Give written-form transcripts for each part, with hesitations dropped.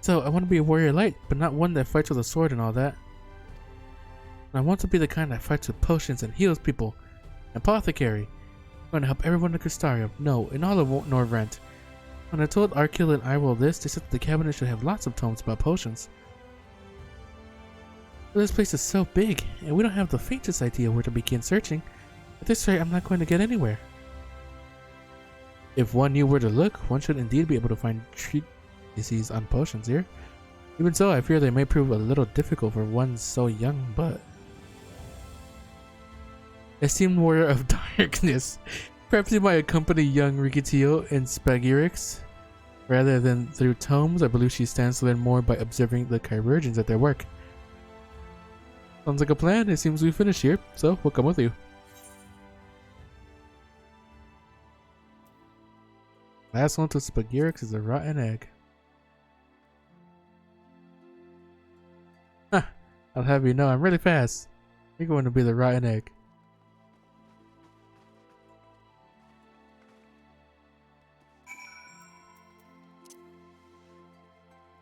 So, I want to be a warrior light, but not one that fights with a sword and all that. I want to be the kind that fights with potions and heals people. Apothecary. I'm going to help everyone in Crystarium. No, in all of Norvrent. When I told Arkil and Iroh this, they said that the cabinet should have lots of tomes about potions. But this place is so big, and we don't have the faintest idea where to begin searching. At this rate, I'm not going to get anywhere. If one knew where to look, one should indeed be able to find treatises on potions here. Even so, I fear they may prove a little difficult for one so young, but... Esteemed warrior of darkness, perhaps you might accompany young Rikitio and Spagirix. Rather than through tomes, I believe she stands to learn more by observing the chirurgeons at their work. Sounds like a plan. It seems we finished here, so we'll come with you. Last one to Spagirix is a rotten egg. Huh. I'll have you know I'm really fast. You're going to be the rotten egg.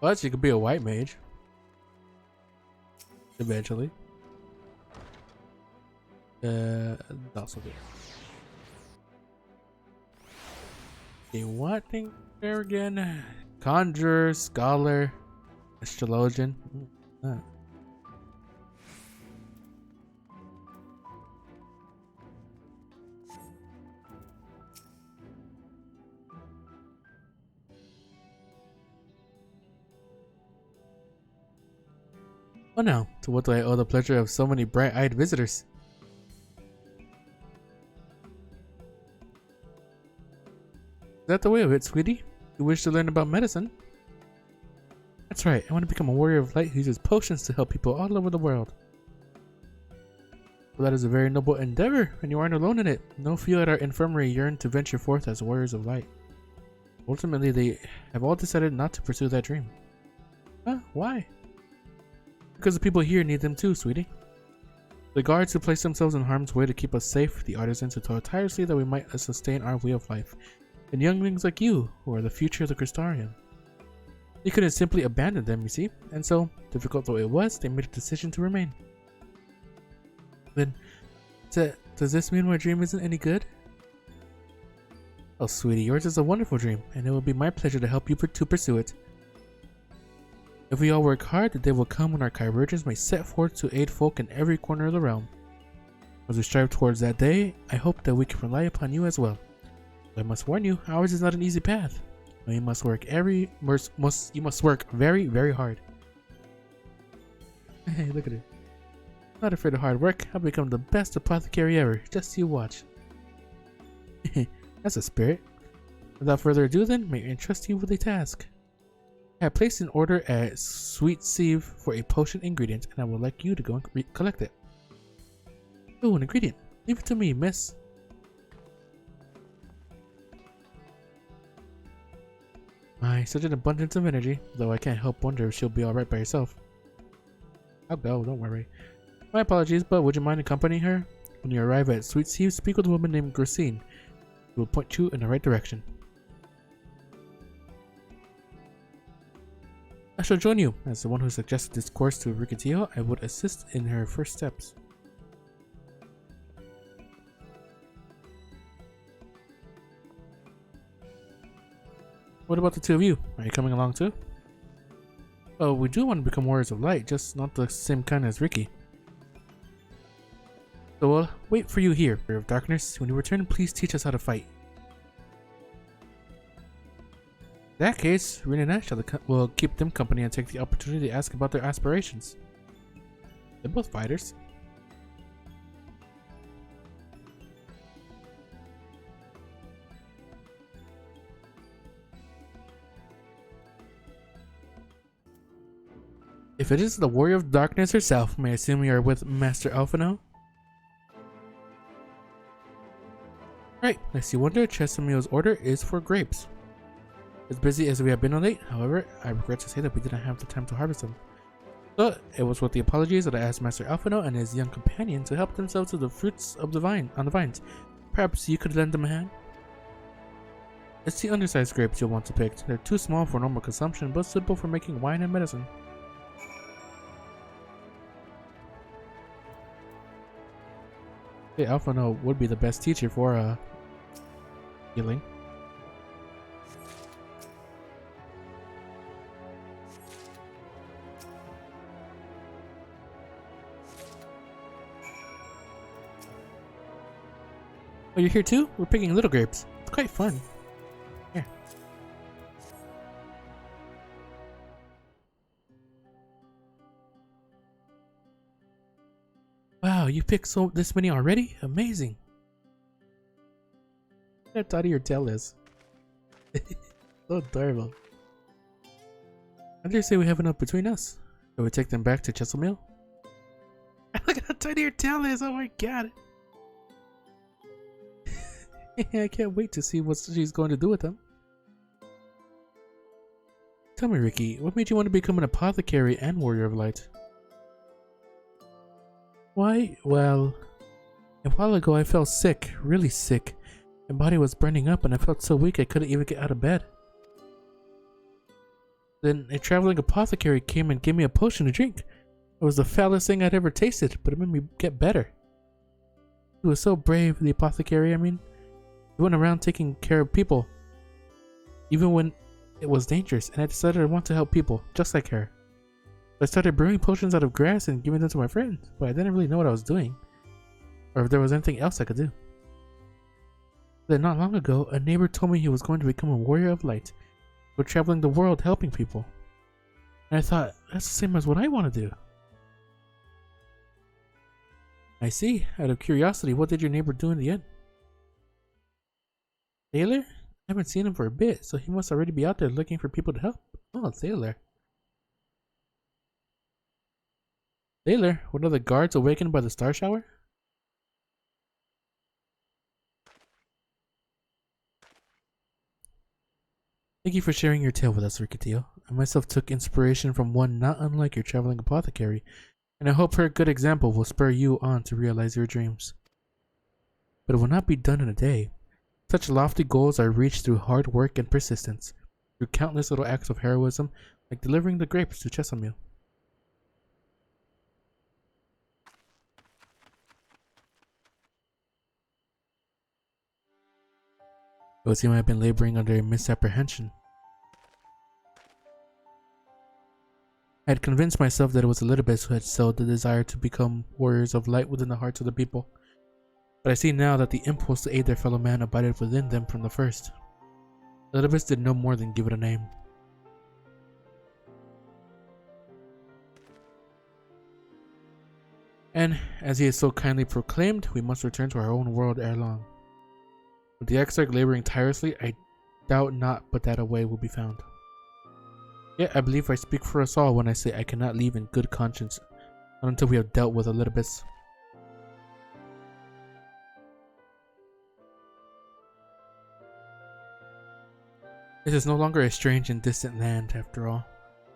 But you could be a white mage. Eventually. Also good. Okay, what thing there again? Conjurer, scholar, astrologian. Oh no, to what do I owe the pleasure of so many bright-eyed visitors? Is that the way of it, sweetie? You wish to learn about medicine? That's right, I want to become a warrior of light who uses potions to help people all over the world. Well, that is a very noble endeavor, and you aren't alone in it. No few at our infirmary yearn to venture forth as warriors of light. Ultimately, they have all decided not to pursue that dream. Huh? Why? Because the people here need them too, sweetie. The guards who place themselves in harm's way to keep us safe, the artisans who toil tirelessly that we might sustain our way of life, and younglings like you, who are the future of the Crystarium. They couldn't simply abandon them, you see, and so, difficult though it was, they made a decision to remain. Then, does this mean my dream isn't any good? Oh, sweetie, yours is a wonderful dream, and it will be my pleasure to help you to pursue it. If we all work hard, the day will come when our chirurgeons may set forth to aid folk in every corner of the realm. As we strive towards that day, I hope that we can rely upon you as well. But I must warn you, ours is not an easy path. You must work very, very hard. Hey, look at it. Not afraid of hard work. I'll become the best apothecary ever. Just you watch. That's a spirit. Without further ado then, may I entrust you with a task. I have placed an order at XIV for a potion ingredient, and I would like you to go and collect it. Oh, an ingredient. Leave it to me, miss. My, such an abundance of energy, though I can't help wonder if she'll be alright by herself. I'll go, don't worry. My apologies, but would you mind accompanying her? When you arrive at XIV, speak with a woman named Gracine. She will point you in the right direction. I shall join you. As the one who suggested this course to Rikitio, I would assist in her first steps. What about the two of you? Are you coming along too? Oh, we do want to become warriors of light, just not the same kind as Ricky. So we'll wait for you here, warrior of darkness. When you return, please teach us how to fight. In that case, Rina and I will keep them company and take the opportunity to ask about their aspirations. They're both fighters. If it is the warrior of darkness herself, may I assume you are with Master Alphino? Right, lest you wonder, Chesamio's order is for grapes. As busy as we have been of late, however, I regret to say that we didn't have the time to harvest them. So, it was with the apologies that I asked Master Alphino and his young companion to help themselves to the fruits of the vines. Perhaps you could lend them a hand? It's the undersized grapes you'll want to pick. They're too small for normal consumption, but suitable for making wine and medicine. Okay, Alphano would be the best teacher for healing. Oh, you're here too? We're picking little grapes. It's quite fun. Here. Wow, you picked this many already? Amazing. How tiny your tail is. So adorable. I dare say we have enough between us. Shall we take them back to Chesilmill? Look at how tiny your tail is! Oh my god! I can't wait to see what she's going to do with them. Tell me, Ricky, what made you want to become an apothecary and warrior of light? Why? Well, a while ago I felt sick, really sick. My body was burning up and I felt so weak I couldn't even get out of bed. Then a traveling apothecary came and gave me a potion to drink. It was the foulest thing I'd ever tasted, but it made me get better. He was so brave, the apothecary, I mean. He went around taking care of people, even when it was dangerous, and I decided I want to help people, just like her. I started brewing potions out of grass and giving them to my friends, but I didn't really know what I was doing, or if there was anything else I could do. Then not long ago, a neighbor told me he was going to become a warrior of light, go traveling the world helping people. And I thought, that's the same as what I want to do. I see. Out of curiosity, what did your neighbor do in the end? Taylor? I haven't seen him for a bit, so he must already be out there looking for people to help. Oh, Taylor. Taylor, one of the guards awakened by the star shower? Thank you for sharing your tale with us, Rikitio. I myself took inspiration from one not unlike your traveling apothecary, and I hope her good example will spur you on to realize your dreams. But it will not be done in a day. Such lofty goals are reached through hard work and persistence, through countless little acts of heroism, like delivering the grapes to Chesilmill. It would seem I have been laboring under a misapprehension. I had convinced myself that it was Elizabeth who had sowed the desire to become warriors of light within the hearts of the people. But I see now that the impulse to aid their fellow man abided within them from the first. Elizabeth did no more than give it a name. And, as he has so kindly proclaimed, we must return to our own world ere long. With the exarch laboring tirelessly, I doubt not but that a way will be found. Yet I believe I speak for us all when I say I cannot leave in good conscience, not until we have dealt with Elizabeth. This is no longer a strange and distant land, after all.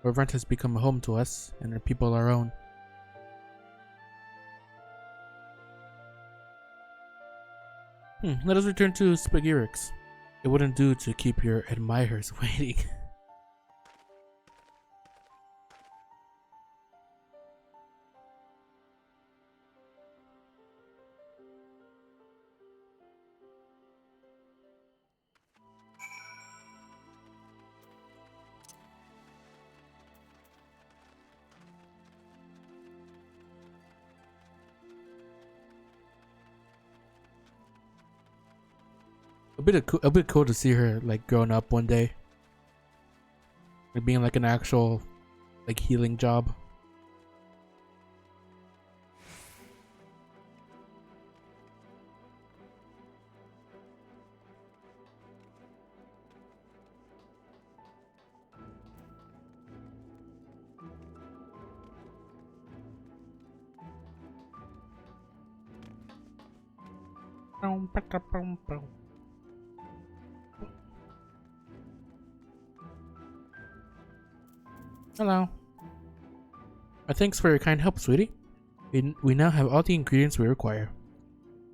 Rent has become a home to us, and our people our own. Let us return to Spagirix. It wouldn't do to keep your admirers waiting. A bit cool to see her like growing up one day, like being like an actual like healing job. Hello. Thanks for your kind help, sweetie. We now have all the ingredients we require.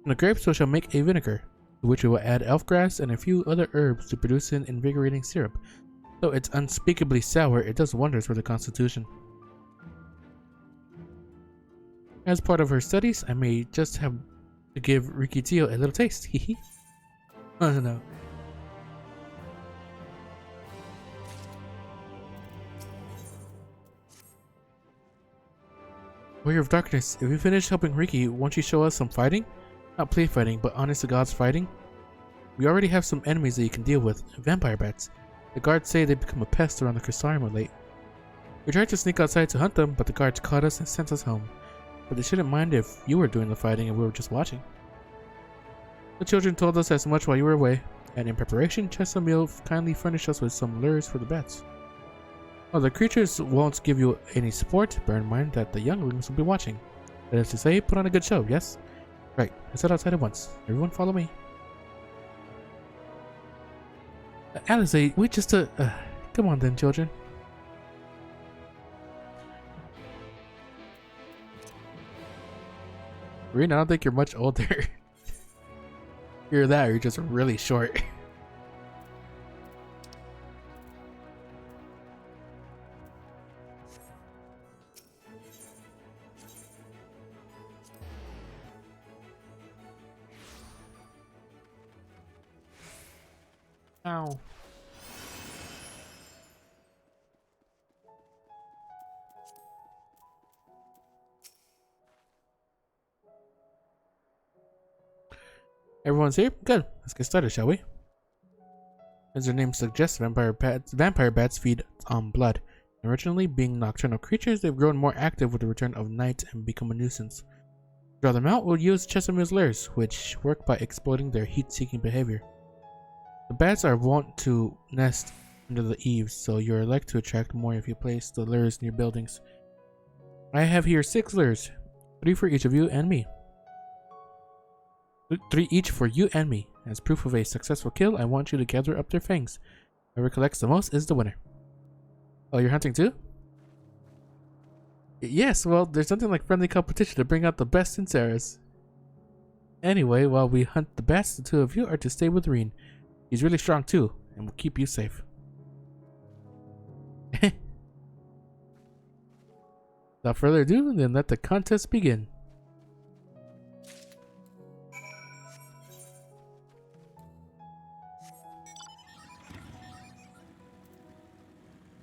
From the grapes we shall make a vinegar. to which we will add elf grass and a few other herbs to produce an invigorating syrup. Though it's unspeakably sour, it does wonders for the constitution. As part of her studies, I may just have to give Rikitio a little taste. Hehe. Oh no. Warrior of Darkness, if we finish helping Riki, won't you show us some fighting? Not play fighting, but honest to God's fighting? We already have some enemies that you can deal with, vampire bats. The guards say they become a pest around the Crystarium of late. We tried to sneak outside to hunt them, but the guards caught us and sent us home. But they shouldn't mind if you were doing the fighting and we were just watching. The children told us as much while you were away, and in preparation, Chesamil kindly furnished us with some lures for the bats. While the creatures won't give you any support, bear in mind that the younglings will be watching. That is to say, put on a good show, yes? Right, let's head outside at once. Everyone follow me. Alice, we just come on then, children. Rena, I don't think you're much older. You're that, or you're just really short. Ow. Everyone's here? Good. Let's get started, shall we? As their name suggests, vampire bats feed on blood. Originally being nocturnal creatures, they've grown more active with the return of night and become a nuisance. To draw them out, we'll use Chesamil's lures, which work by exploiting their heat-seeking behavior. The bats are wont to nest under the eaves, so you're likely to attract more if you place the lures near buildings. I have here 6 lures, 3 for each of you and me. 3 each for you and me. As proof of a successful kill, I want you to gather up their fangs. Whoever collects the most is the winner. Oh, you're hunting too? Yes, well, there's something like friendly competition to bring out the best in Saras. Anyway, while we hunt the bats, the 2 of you are to stay with Reen. He's really strong too, and will keep you safe. Without further ado, then let the contest begin.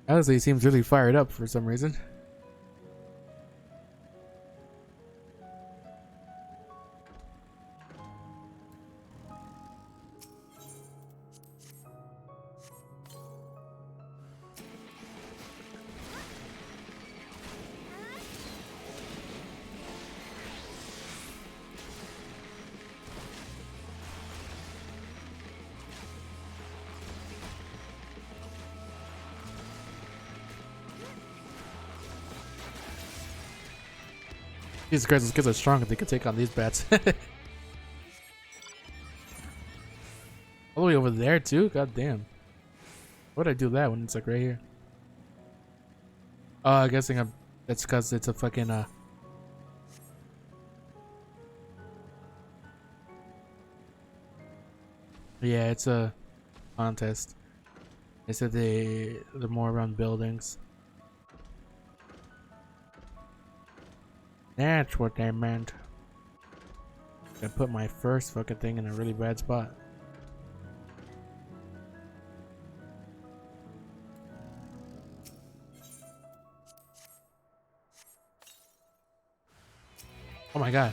Honestly, he seems really fired up for some reason. Jesus Christ, those kids are strong if they can take on these bats. All the way over there too? God damn. Why'd I do that when it's like right here? Oh, I'm guessing that's because it's a fucking yeah, it's a contest. They said they're more around buildings. That's what they meant. I put my first fucking thing in a really bad spot. Oh my god.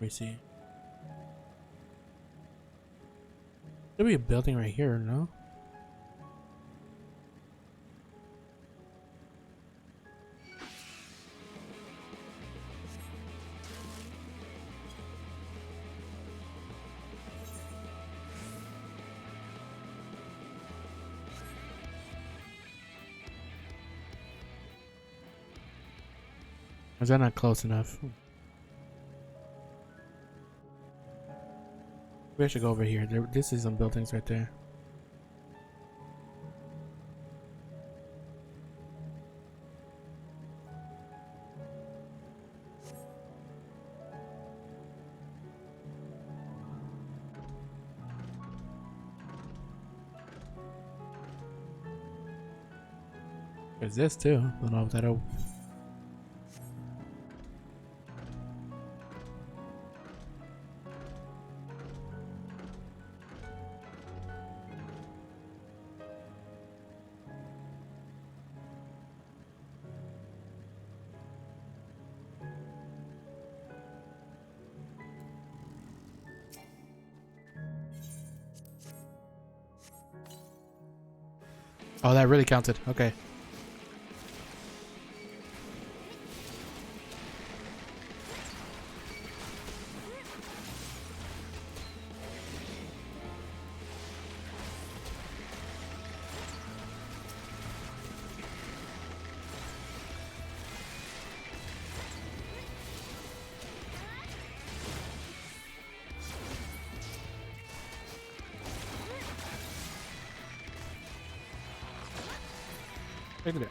Let me see. There'll be a building right here, no? Or is that not close enough? Maybe I should go over here. This is some buildings right there. There's this too. Don't know if that'll. Oh, that really counted. Okay. Look at it.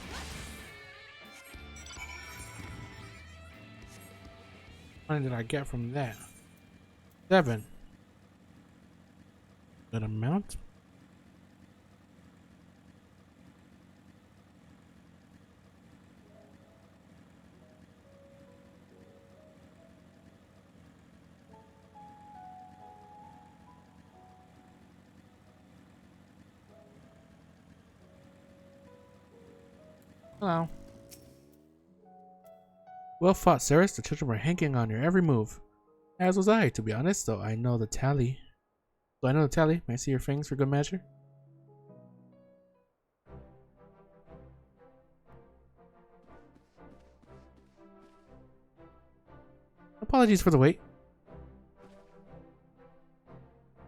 How many did I get from that? 7. That amount? Hello. Well fought, Ceres. The children were hanging on your every move. As was I, to be honest, though I know the tally. May I see your fangs for good measure? Apologies for the wait.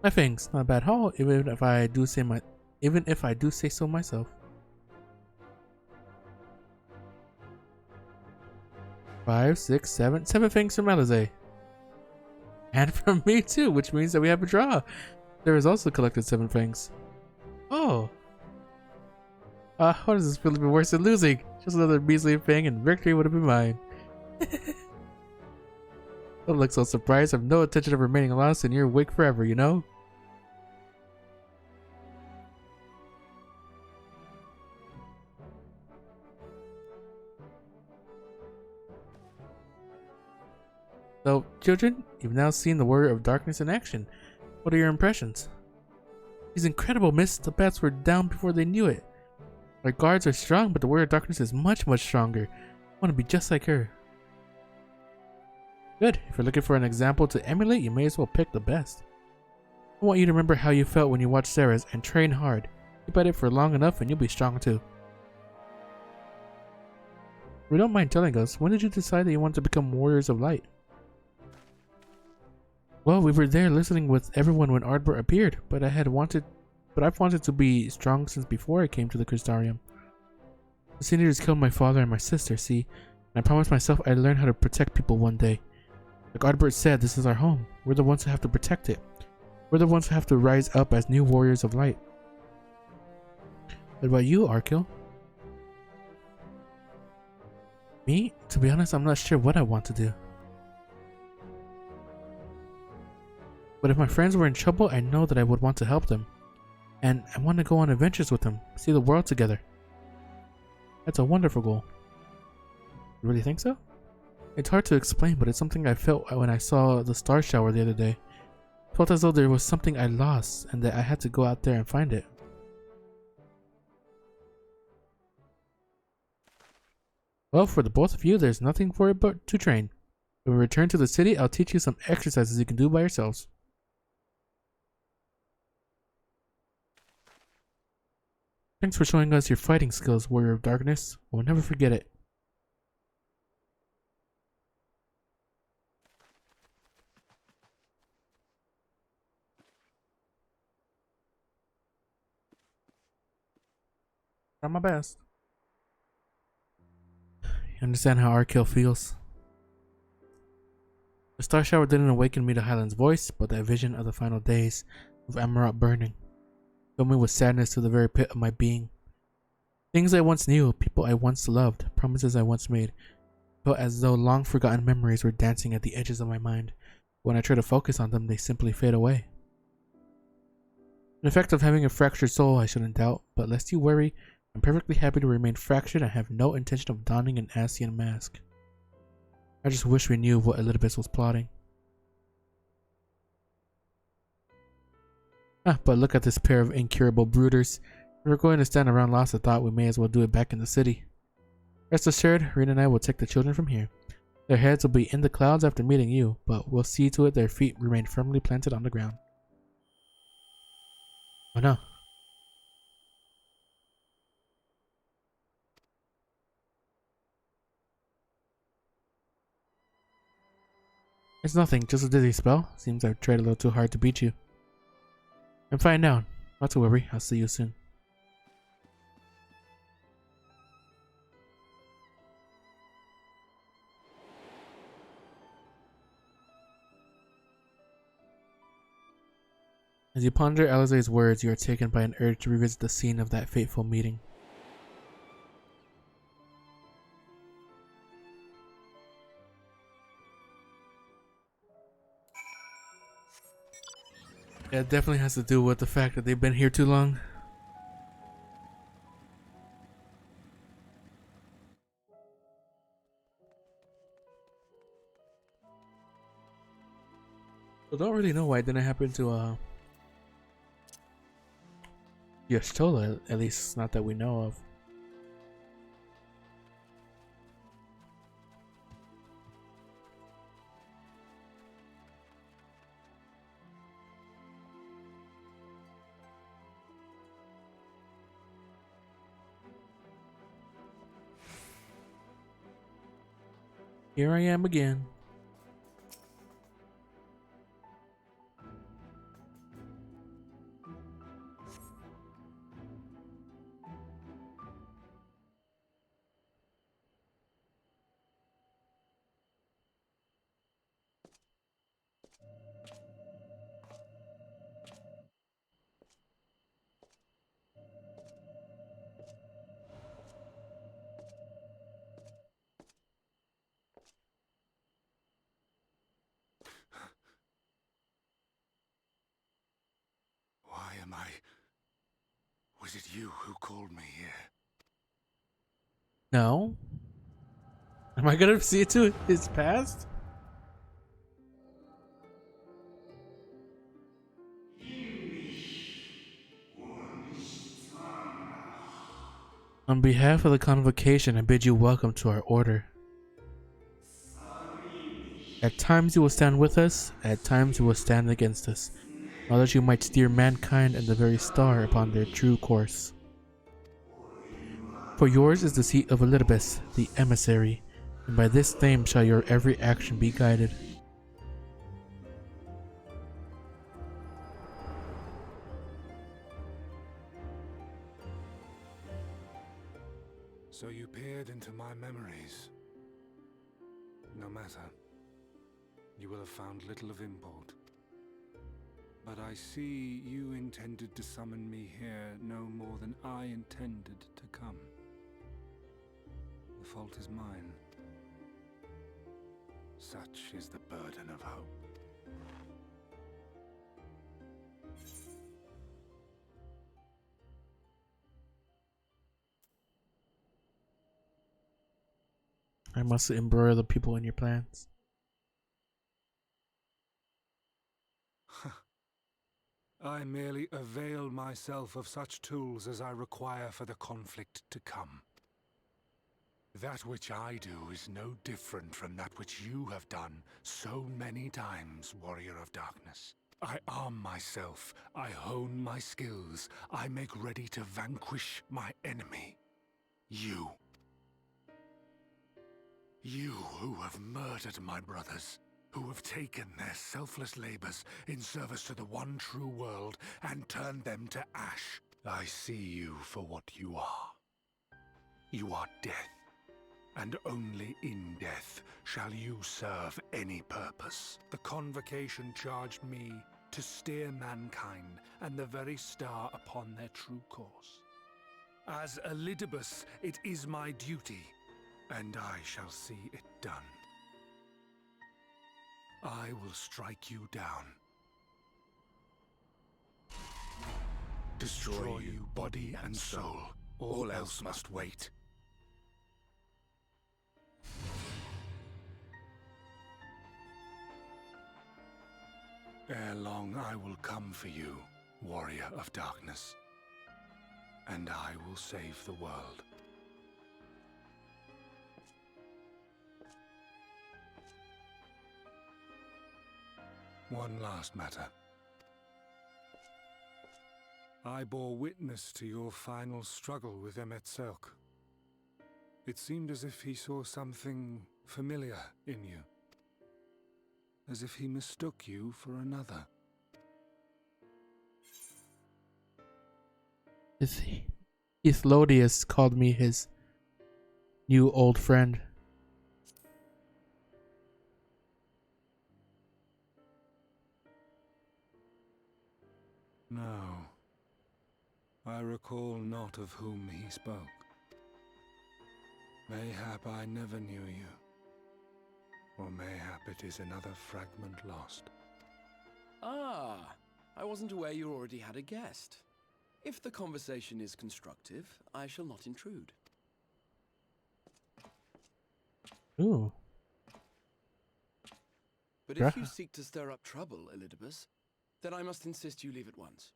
My fangs, not a bad haul, even if I do say so myself. 5, 6, 7 fangs from Alizé. And from me too, which means that we have a draw. There is also collected 7 fangs. Oh. How does this feel to be worse than losing? Just another measly fang and victory would have been mine. Don't look so surprised. I have no intention of remaining lost in your wake forever, you know? So, children, you've now seen the Warrior of Darkness in action. What are your impressions? She's incredible, miss. The bats were down before they knew it. Our guards are strong, but the Warrior of Darkness is much, much stronger. I want to be just like her. Good. If you're looking for an example to emulate, you may as well pick the best. I want you to remember how you felt when you watched Ceres and train hard. Keep at it for long enough and you'll be strong too. If you don't mind telling us, when did you decide that you wanted to become Warriors of Light? Well, we were there listening with everyone when Ardbor appeared, but I've wanted to be strong since before I came to the Crystarium. The seniors killed my father and my sister, see, and I promised myself I'd learn how to protect people one day. Like Ardbor said, this is our home. We're the ones who have to protect it. We're the ones who have to rise up as new Warriors of Light. What about you, Arkil? Me? To be honest, I'm not sure what I want to do. But if my friends were in trouble, I know that I would want to help them. And I want to go on adventures with them, see the world together. That's a wonderful goal. You really think so? It's hard to explain, but it's something I felt when I saw the star shower the other day. I felt as though there was something I lost and that I had to go out there and find it. Well, for the both of you, there's nothing for it but to train. When we return to the city, I'll teach you some exercises you can do by yourselves. Thanks for showing us your fighting skills, Warrior of Darkness. We'll never forget it. Try my best. You understand how our kill feels? The star shower didn't awaken me to Highland's voice, but that vision of the final days of Amarant burning filled me with sadness to the very pit of my being. Things I once knew, people I once loved, promises I once made, felt as though long forgotten memories were dancing at the edges of my mind. When I try to focus on them, they simply fade away. An effect of having a fractured soul, I shouldn't doubt, but lest you worry, I'm perfectly happy to remain fractured and have no intention of donning an Ascian mask. I just wish we knew what Elidibus was plotting. But look at this pair of incurable brooders. If we're going to stand around lost of thought, we may as well do it back in the city. Rest assured, Reen and I will take the children from here. Their heads will be in the clouds after meeting you, but we'll see to it their feet remain firmly planted on the ground. Oh no. It's nothing, just a dizzy spell. Seems I've tried a little too hard to beat you. I'm fine now. Not to worry, I'll see you soon. As you ponder Alizé's words, you are taken by an urge to revisit the scene of that fateful meeting. It definitely has to do with the fact that they've been here too long. I don't really know why it didn't happen to Y'shtola, at least not that we know of. Here I am again. Why am I... Was it you who called me here? No. Am I gonna see it to his past? On behalf of the convocation, I bid you welcome to our order. At times you will stand with us, at times you will stand against us, so that you might steer mankind and the very star upon their true course. For yours is the seat of Elidibus, the emissary, and by this name shall your every action be guided. So you peered into my memories. No matter. You will have found little of import. But I see you intended to summon me here no more than I intended to come. The fault is mine. Such is the burden of hope. I must embroil the people in your plans. I merely avail myself of such tools as I require for the conflict to come. That which I do is no different from that which you have done so many times, Warrior of Darkness. I arm myself, I hone my skills, I make ready to vanquish my enemy. You. You who have murdered my brothers, who have taken their selfless labors in service to the one true world and turned them to ash. I see you for what you are. You are death, and only in death shall you serve any purpose. The Convocation charged me to steer mankind and the very star upon their true course. As Elidibus, it is my duty, and I shall see it done. I will strike you down. Destroy you body and soul. All else must wait. Ere long I will come for you, warrior of darkness, and I will save the world. One last matter. I bore witness to your final struggle with Emet-Selch. It seemed as if he saw something familiar in you. As if he mistook you for another. Ethlodius called me his new old friend. No. I recall not of whom he spoke. Mayhap I never knew you. Or mayhap it is another fragment lost. Ah, I wasn't aware you already had a guest. If the conversation is constructive, I shall not intrude. Ooh. But if you seek to stir up trouble, Elidibus, then I must insist you leave at once.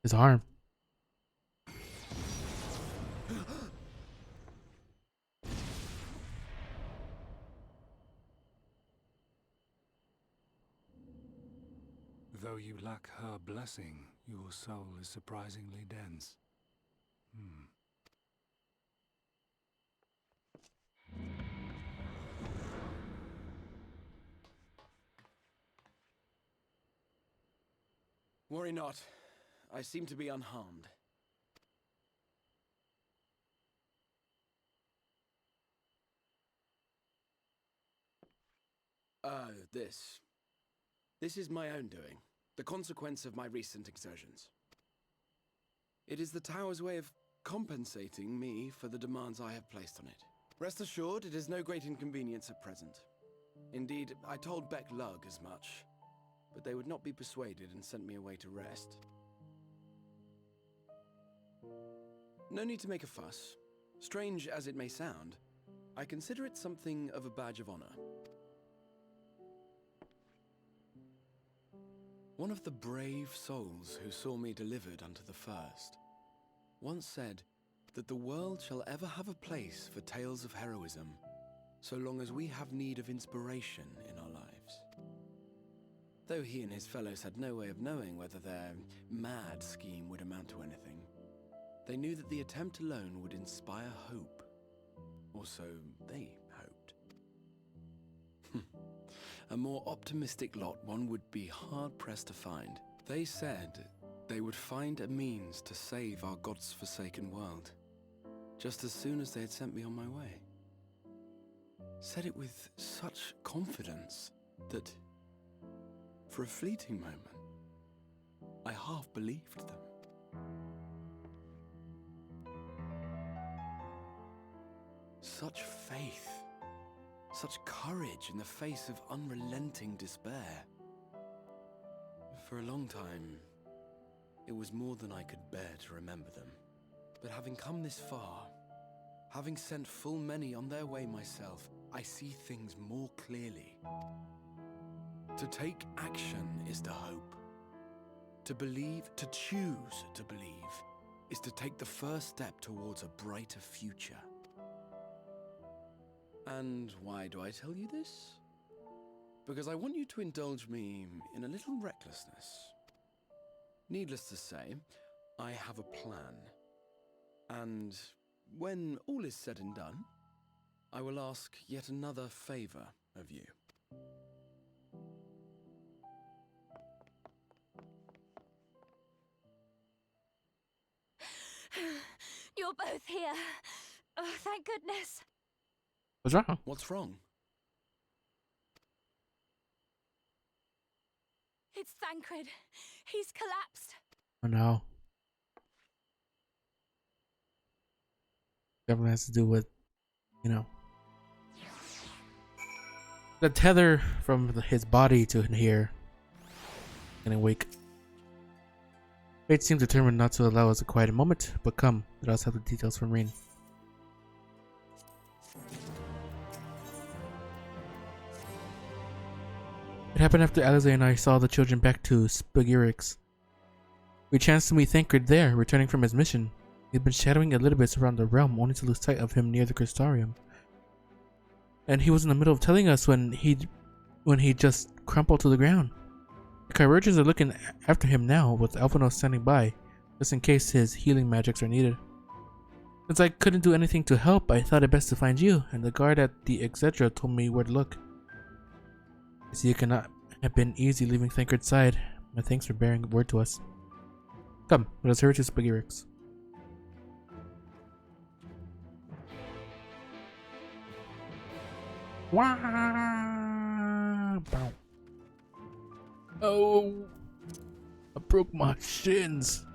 His arm. Though you lack her blessing, your soul is surprisingly dense. Worry not. I seem to be unharmed. This is my own doing. The consequence of my recent exertions. It is the tower's way of compensating me for the demands I have placed on it. Rest assured, it is no great inconvenience at present. Indeed, I told Beck Lug as much, but they would not be persuaded and sent me away to rest. No need to make a fuss. Strange as it may sound, I consider it something of a badge of honor. One of the brave souls who saw me delivered unto the first once said that the world shall ever have a place for tales of heroism so long as we have need of inspiration in our lives. Though he and his fellows had no way of knowing whether their mad scheme would amount to anything, they knew that the attempt alone would inspire hope. Or so they hoped. A more optimistic lot one would be hard-pressed to find. They said they would find a means to save our God's forsaken world, just as soon as they had sent me on my way. Said it with such confidence that, for a fleeting moment, I half believed them. Such faith. Such courage in the face of unrelenting despair. For a long time, it was more than I could bear to remember them. But having come this far, having sent full many on their way myself, I see things more clearly. To take action is to hope. To believe, to choose to believe, is to take the first step towards a brighter future. And why do I tell you this? Because I want you to indulge me in a little recklessness. Needless to say, I have a plan. And when all is said and done, I will ask yet another favor of you. You're both here. Oh, thank goodness. What's wrong? What's wrong? It's Thancred. He's collapsed. Oh no. Definitely has to do with, you know, the tether from his body to here. Getting weak. Fate seemed determined not to allow us a quiet moment, but come, let us have the details from Reen. It happened after Alize and I saw the children back to Spagirix. We chanced to meet Thancred there, returning from his mission. He'd been shadowing Elidibus around the realm, only to lose sight of him near the Crystarium. And he was in the middle of telling us when he just crumpled to the ground. The Chirurgeons are looking after him now, with Alphinaud standing by, just in case his healing magics are needed. Since I couldn't do anything to help, I thought it best to find you, and the guard at the XIV told me where to look. I see it cannot have been easy leaving Thancred's side. My thanks for bearing word to us. Come, let us hurry to Spagirix. Wow! Oh, I broke my shins.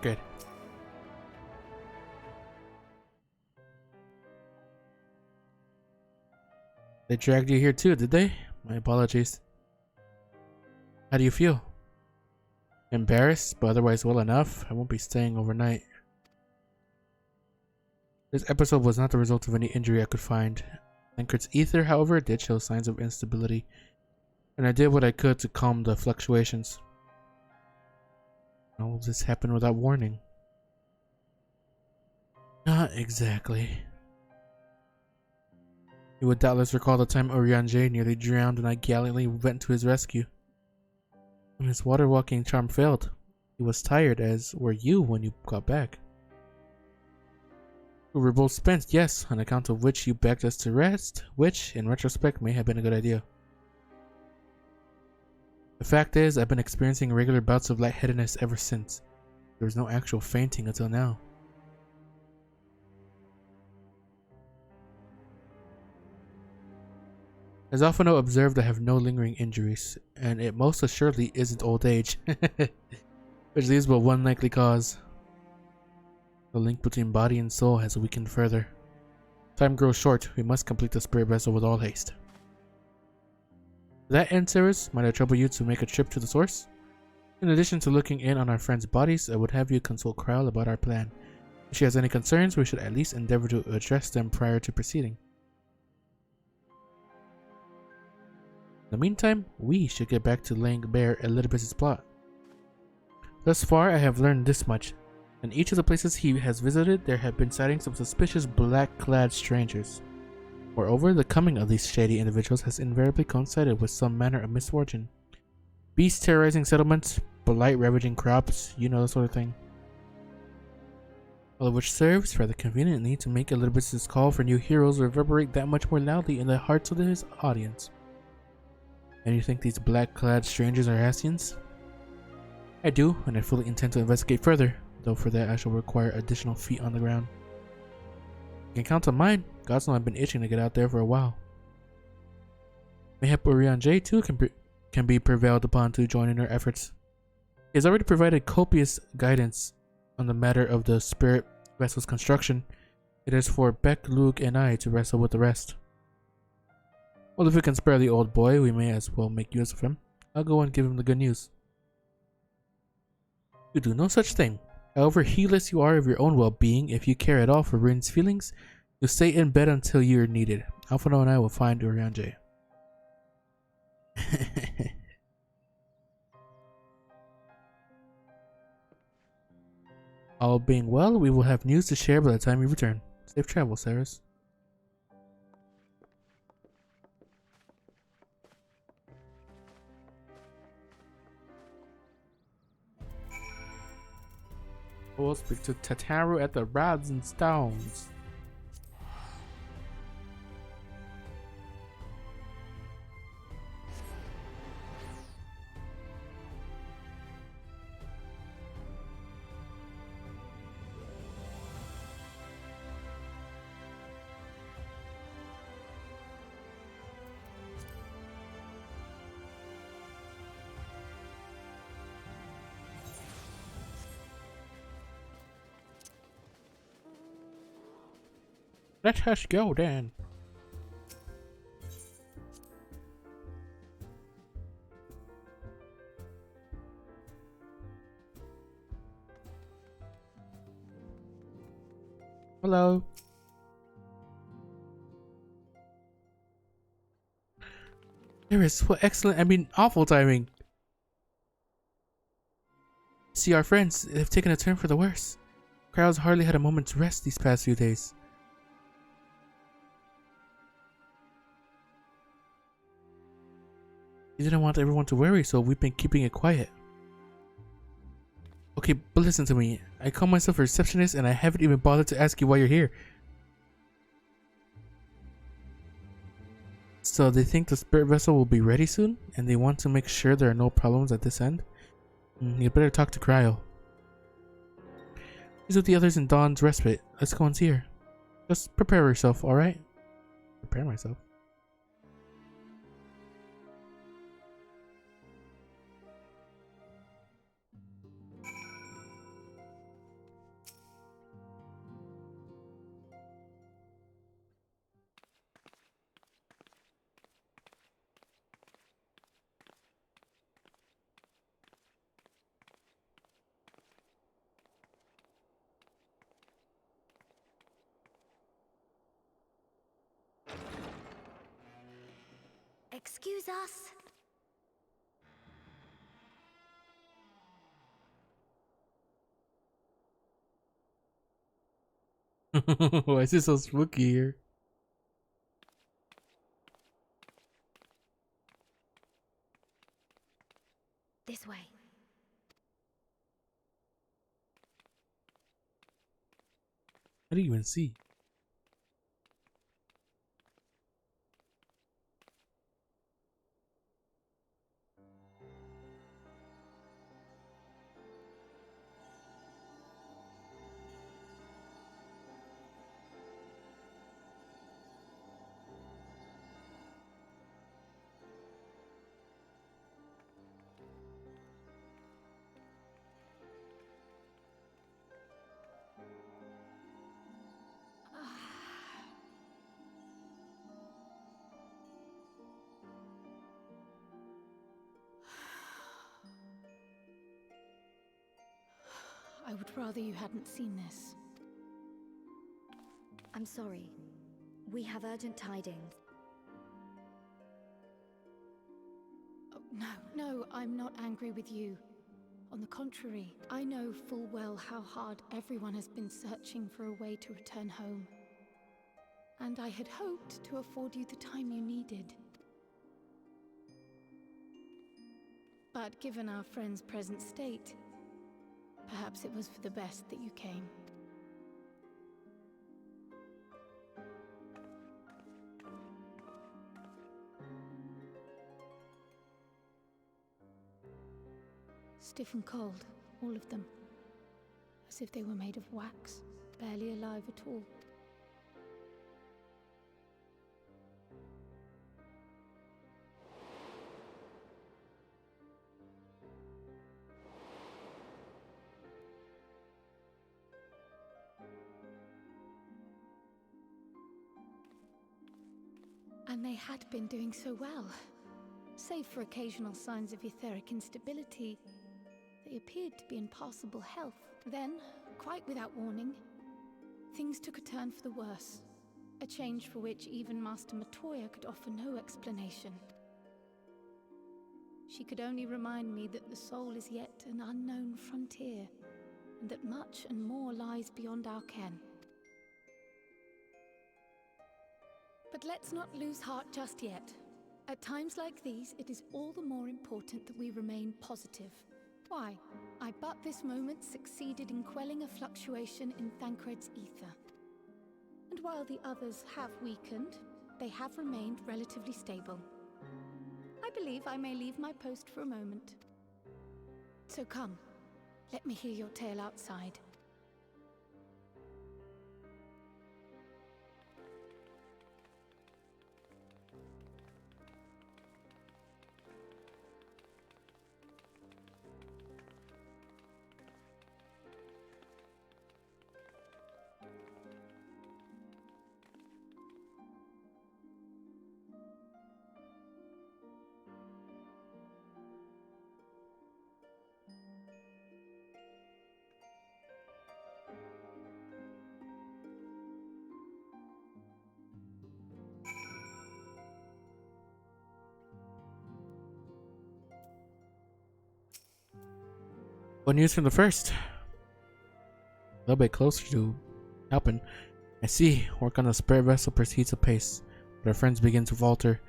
Good. They dragged you here too, did they? My apologies. How do you feel? Embarrassed, but otherwise well enough. I won't be staying overnight. This episode was not the result of any injury I could find. Thancred's ether, however, did show signs of instability, and I did what I could to calm the fluctuations. All this happened without warning. Not exactly. You would doubtless recall the time Urianger nearly drowned and I gallantly went to his rescue. When his water-walking charm failed, he was tired, as were you when you got back. We were both spent, yes, on account of which you begged us to rest, which, in retrospect, may have been a good idea. The fact is, I've been experiencing regular bouts of lightheadedness ever since. There was no actual fainting until now. As Alphinaud observed, I have no lingering injuries, and it most assuredly isn't old age, which leaves but one likely cause. The link between body and soul has weakened further. Time grows short, we must complete the spirit vessel with all haste. To that end, Ceres, might I trouble you to make a trip to the source? In addition to looking in on our friends' bodies, I would have you consult Kryle about our plan. If she has any concerns, we should at least endeavor to address them prior to proceeding. In the meantime, we should get back to laying bare Elidibus' plot. Thus far, I have learned this much. In each of the places he has visited, there have been sightings of suspicious black-clad strangers. Moreover, the coming of these shady individuals has invariably coincided with some manner of misfortune. Beasts terrorizing settlements, blight ravaging crops, you know, the sort of thing. All of which serves, rather conveniently, to make Elidibus' call for new heroes reverberate that much more loudly in the hearts of his audience. And you think these black-clad strangers are Ascians? I do, and I fully intend to investigate further, though for that I shall require additional feet on the ground. You can count on mine. Gods know I've been itching to get out there for a while. Mayhap Urianger too can be prevailed upon to join in our efforts. He has already provided copious guidance on the matter of the spirit vessel's construction. It is for Beck, Luke, and I to wrestle with the rest. Well, if we can spare the old boy, we may as well make use of him. I'll go and give him the good news. You do no such thing. However heedless you are of your own well-being, if you care at all for Rin's feelings, you'll stay in bed until you're needed. Alphino and I will find Urianger. All being well, we will have news to share by the time you return. Safe travel, Saris. We'll speak to Tataru at the Rods and Stones. Let us go then. Hello. Iris, what excellent, I mean awful timing. See, our friends have taken a turn for the worse. Crowds hardly had a moment's rest these past few days. You didn't want everyone to worry, so we've been keeping it quiet. Okay, but listen to me. I call myself a receptionist and I haven't even bothered to ask you why you're here. So they think the spirit vessel will be ready soon, and they want to make sure there are no problems at this end? You better talk to Cryo. He's with the others in Dawn's respite. Let's go and see her. Just prepare yourself, alright? Prepare myself. Excuse us. Why is it so spooky here? This way. How do you even see? I would rather you hadn't seen this. I'm sorry. We have urgent tidings. Oh, no, I'm not angry with you. On the contrary, I know full well how hard everyone has been searching for a way to return home. And I had hoped to afford you the time you needed. But given our friend's present state, perhaps it was for the best that you came. Stiff and cold, all of them. As if they were made of wax, barely alive at all. And they had been doing so well. Save for occasional signs of etheric instability, they appeared to be in passable health. Then, quite without warning, things took a turn for the worse. A change for which even Master Matoya could offer no explanation. She could only remind me that the soul is yet an unknown frontier, and that much and more lies beyond our ken. But let's not lose heart just yet. At times like these, it is all the more important that we remain positive. Why? I but this moment succeeded in quelling a fluctuation in Thancred's ether. And while the others have weakened, they have remained relatively stable. I believe I may leave my post for a moment. So come, let me hear your tale outside. What news from the first? A little bit closer to helping. I see. Work on the spirit vessel proceeds apace, but our friends begin to falter,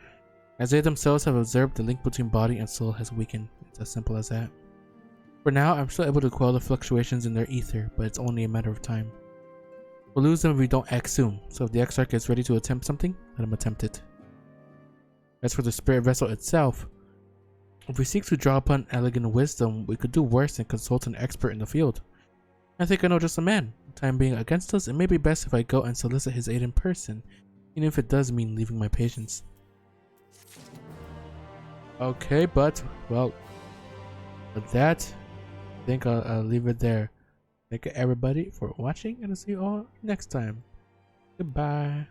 as they themselves have observed the link between body and soul has weakened. It's as simple as that. For now, I'm still able to quell the fluctuations in their ether, but it's only a matter of time. We'll lose them if we don't act soon, so if the Exarch is ready to attempt something, let him attempt it. As for the spirit vessel itself, if we seek to draw upon elegant wisdom, we could do worse than consult an expert in the field. I think I know just a man. Time being against us, it may be best if I go and solicit his aid in person, even if it does mean leaving my patients. Okay, but, well, with that, I think I'll leave it there. Thank you everybody for watching, and I'll see you all next time. Goodbye.